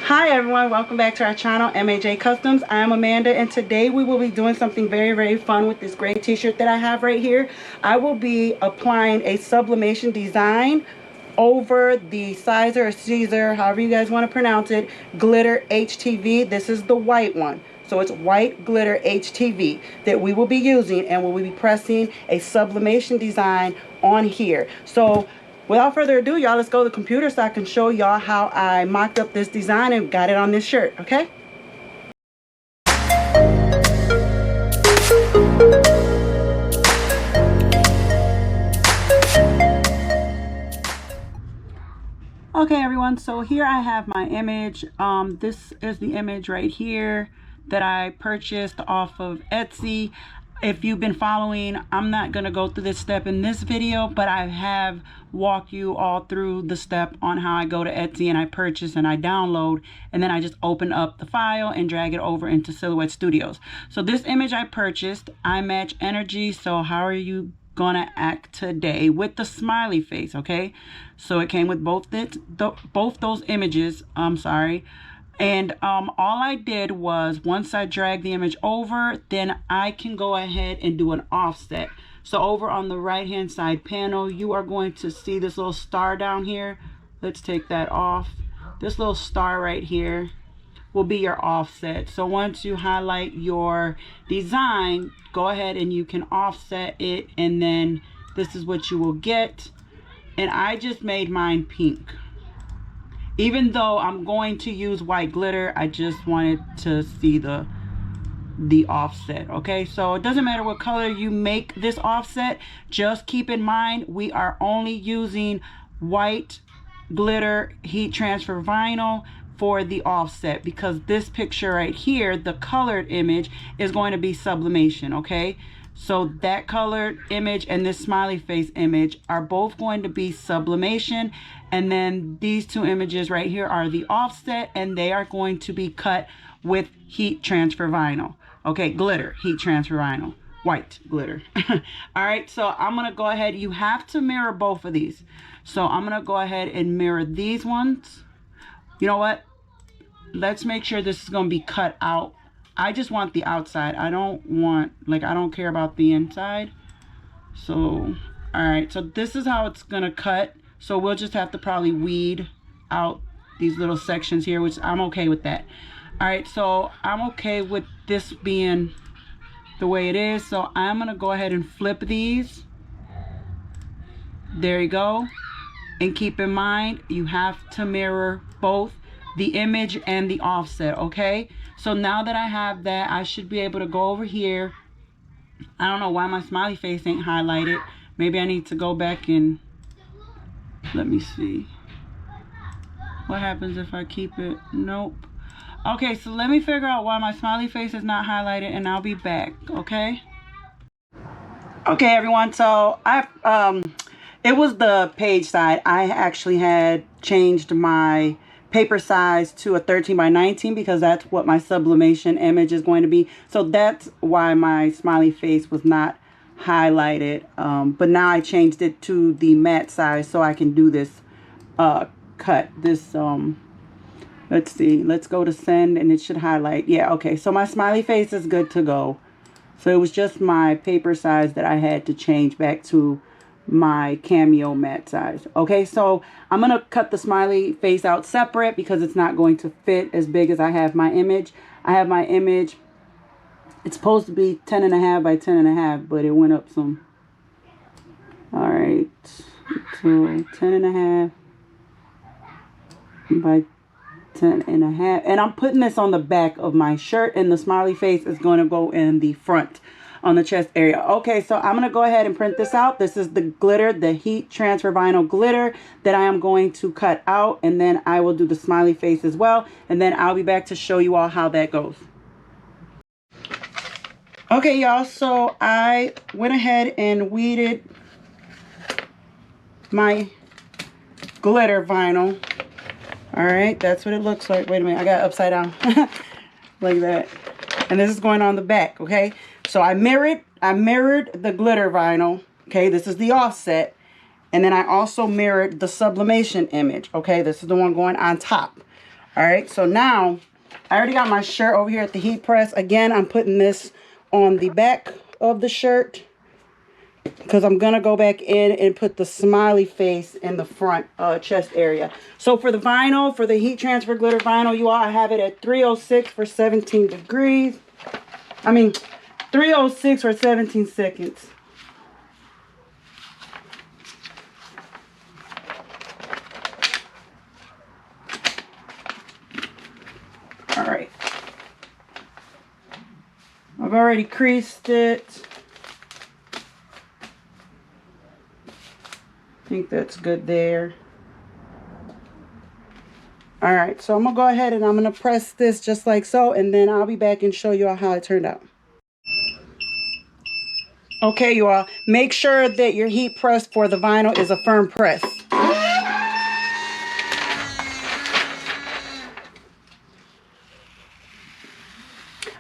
Hi everyone, welcome back to our channel, M.A.J. Customs. I am Amanda, and today we will be doing something very fun with this gray t-shirt that I have right here. I will be applying a sublimation design over the Sizer or Caesar, however you guys want to pronounce it, glitter HTV. This is the white one. So it's white glitter HTV that we will be using, and we will be pressing a sublimation design on here. So without further ado, y'all, let's go to the computer so I can show y'all how I mocked up this design and got it on this shirt, okay? Okay everyone, so here I have my image. This is the image right here that I purchased off of Etsy. If you've been following, I'm not going to go through this step in this video, but I have walked you all through the step on how I go to Etsy and I purchase and I download, and then I just open up the file and drag it over into Silhouette Studios. So this image I purchased, M.A.J energy. So how are you gonna act today with the smiley face? Okay, so it came with both those images. I'm sorry. And all I did was, once I drag the image over, then I can go ahead and do an offset. So over on the right hand side panel, you are going to see this little star down here. Let's take that off. This little star right here will be your offset. So once you highlight your design, go ahead and you can offset it, and then this is what you will get. And I just made mine pink. Even though I'm going to use white glitter, I just wanted to see the offset. Okay, so it doesn't matter what color you make this offset, just keep in mind we are only using white glitter heat transfer vinyl for the offset, because this picture right here, the colored image, is going to be sublimation. Okay, so that colored image and this smiley face image are both going to be sublimation, and then these two images right here are the offset, and they are going to be cut with heat transfer vinyl. Okay, glitter heat transfer vinyl, white glitter. All right, so I'm gonna go ahead, you have to mirror both of these, so I'm gonna go ahead and mirror these ones. You know what, let's make sure this is going to be cut out. I just want the outside. I don't want, like, I don't care about the inside. So all right, so this is how it's going to cut. So we'll just have to probably weed out these little sections here, which I'm okay with that. All right, so I'm okay with this being the way it is, so I'm going to go ahead and flip these. There you go. And keep in mind, you have to mirror both the image and the offset. Okay, so now that I have that, I should be able to go over here. I don't know why my smiley face ain't highlighted. Maybe I need to go back and let me see what happens if I keep it. Nope. Okay, so let me figure out why my smiley face is not highlighted, and I'll be back. Okay everyone, so it was the page side. I actually had changed my paper size to a 13 by 19 because that's what my sublimation image is going to be. So that's why my smiley face was not highlighted. But now I changed it to the matte size so I can do this cut. This let's see, let's go to send, and it should highlight. Yeah, okay, so my smiley face is good to go. So it was just my paper size that I had to change back to my cameo matte size. Okay, so I'm gonna cut the smiley face out separate because it's not going to fit as big as I have my image. I have my image, it's supposed to be 10.5 by 10.5, but it went up some. All right, so 10.5 by 10.5, and I'm putting this on the back of my shirt, and the smiley face is going to go in the front on the chest area. Okay, so I'm gonna go ahead and print this out. This is the glitter, the heat transfer vinyl glitter that I am going to cut out, and then I will do the smiley face as well, and then I'll be back to show you all how that goes. Okay y'all, so I went ahead and weeded my glitter vinyl. All right, that's what it looks like. Wait a minute, I got it upside down like that, and this is going on the back. Okay, so I mirrored the glitter vinyl. Okay, this is the offset, and then I also mirrored the sublimation image. Okay, this is the one going on top. All right, so now I already got my shirt over here at the heat press. Again, I'm putting this on the back of the shirt because I'm going to go back in and put the smiley face in the front chest area. So for the vinyl, for the heat transfer glitter vinyl, you all, I have it at 306 for 17 degrees. I mean, 306 for 17 seconds. All right. I've already creased it. I think that's good there. All right, so I'm gonna go ahead and I'm gonna press this just like so, and then I'll be back and show you all how it turned out. Okay, you all, make sure that your heat press for the vinyl is a firm press.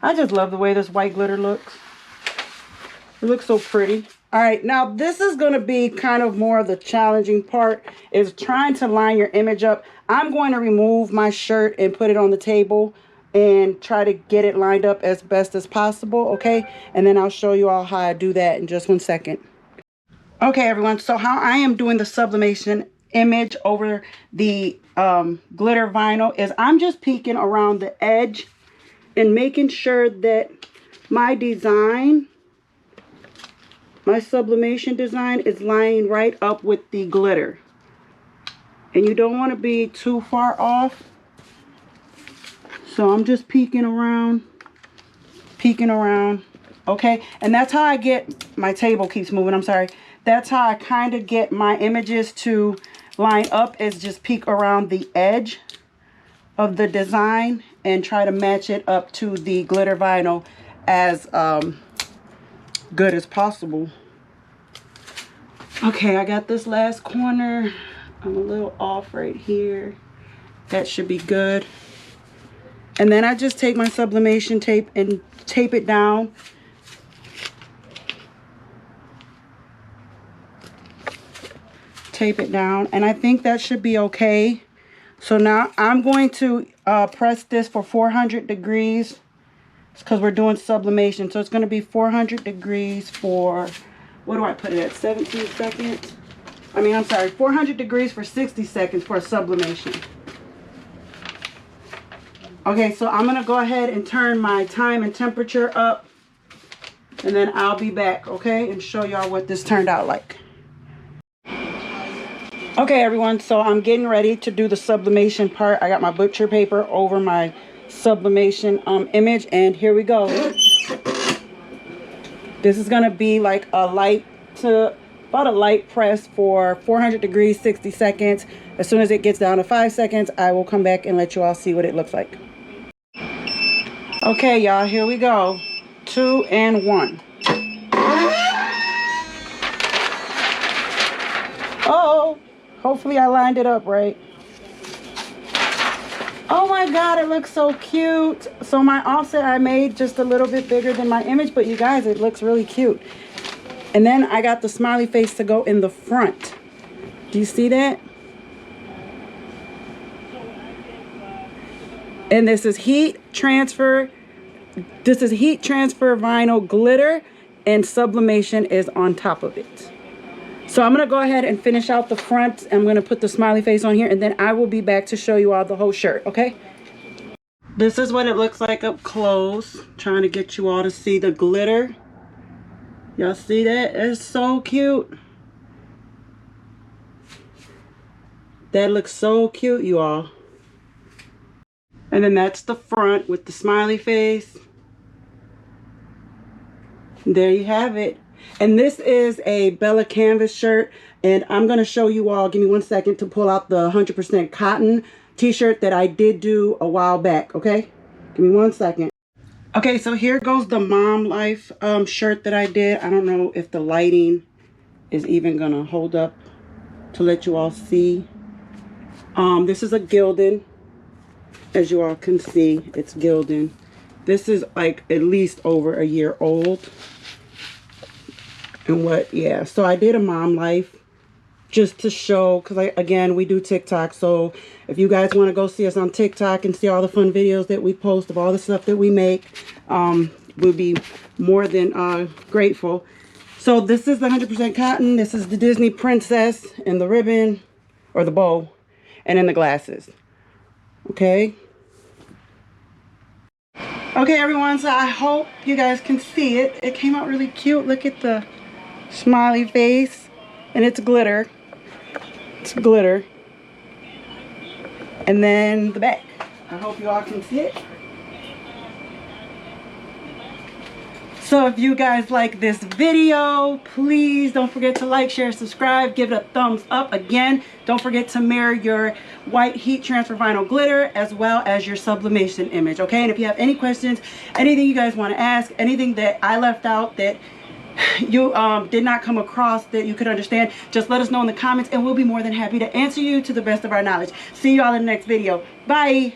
I just love the way this white glitter looks. It looks so pretty. All right, now this is going to be kind of more of the challenging part, is trying to line your image up. I'm going to remove my shirt and put it on the table and try to get it lined up as best as possible, okay? And then I'll show you all how I do that in just 1 second. Okay, everyone, so how I am doing the sublimation image over the glitter vinyl is I'm just peeking around the edge and making sure that my design, my sublimation design, is lining right up with the glitter. And you don't want to be too far off. So I'm just peeking around, okay? And that's how I get, my table keeps moving, I'm sorry. That's how I kind of get my images to line up, is just peek around the edge of the design and try to match it up to the glitter vinyl as good as possible. Okay, I got this last corner. I'm a little off right here. That should be good. And then I just take my sublimation tape and tape it down. Tape it down, and I think that should be okay. So now I'm going to press this for 400 degrees because we're doing sublimation. So it's going to be 400 degrees for, what do I put it at, 17 seconds? I mean, I'm sorry, 400 degrees for 60 seconds for sublimation. Okay, so I'm going to go ahead and turn my time and temperature up, and then I'll be back, okay, and show y'all what this turned out like. Okay, everyone, so I'm getting ready to do the sublimation part. I got my butcher paper over my sublimation image, and here we go. This is going to be like a light to about a light press for 400 degrees, 60 seconds. As soon as it gets down to 5 seconds, I will come back and let you all see what it looks like. Okay, y'all, here we go. 2 and 1. Oh, hopefully I lined it up right. Oh my God, it looks so cute. So my offset I made just a little bit bigger than my image, but you guys, it looks really cute. And then I got the smiley face to go in the front. Do you see that? And this is heat transfer. This is heat transfer vinyl glitter, and sublimation is on top of it. So I'm going to go ahead and finish out the front. I'm going to put the smiley face on here, and then I will be back to show you all the whole shirt, okay? This is what it looks like up close. Trying to get you all to see the glitter. Y'all see that? It's so cute. That looks so cute, you all. And then that's the front with the smiley face. There you have it. And this is a Bella Canvas shirt, and I'm going to show you all, give me 1 second to pull out the 100% cotton t-shirt that I did do a while back, okay? Give me 1 second. Okay, so here goes the Mom Life shirt that I did. I don't know if the lighting is even going to hold up to let you all see. This is a Gildan. As you all can see, it's Gildan. This is like at least over a year old. And what, yeah, so I did a Mom Life just to show, because again, we do TikTok. So if you guys want to go see us on TikTok and see all the fun videos that we post of all the stuff that we make, we'll be more than grateful. So this is the 100% cotton. This is the Disney princess and the ribbon, or the bow, and then the glasses. Okay. Okay, everyone, so I hope you guys can see it. It came out really cute. Look at the smiley face, and it's glitter. It's glitter. And then the back. I hope you all can see it. So if you guys like this video, please don't forget to like, share, subscribe, give it a thumbs up. Again, don't forget to mirror your white heat transfer vinyl glitter as well as your sublimation image, okay? And if you have any questions, anything you guys want to ask, anything that I left out that you did not come across that you could understand, just let us know in the comments and we'll be more than happy to answer you to the best of our knowledge. See you all in the next video. Bye.